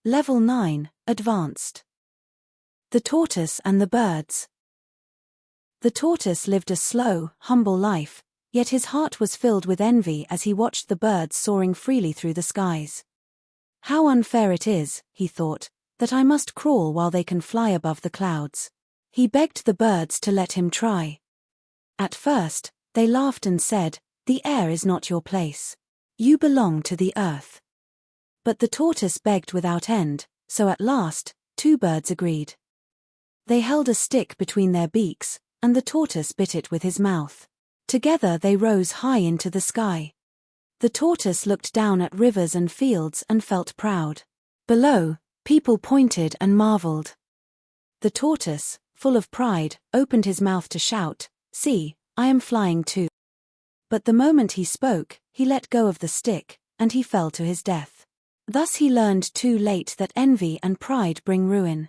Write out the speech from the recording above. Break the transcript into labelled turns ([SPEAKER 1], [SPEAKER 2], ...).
[SPEAKER 1] Level 9, Advanced. The Tortoise and the Birds. The tortoise lived a slow, humble life, yet his heart was filled with envy as he watched the birds soaring freely through the skies. How unfair it is, he thought, that I must crawl while they can fly above the clouds. He begged the birds to let him try. At first, they laughed and said, "The air is not your place. You belong to the earth." But the tortoise begged without end, so at last, 2 birds agreed. They held a stick between their beaks, and the tortoise bit it with his mouth. Together they rose high into the sky. The tortoise looked down at rivers and fields and felt proud. Below, people pointed and marveled. The tortoise, full of pride, opened his mouth to shout, "See, I am flying too." But the moment he spoke, he let go of the stick, and he fell to his death. Thus he learned too late that envy and pride bring ruin.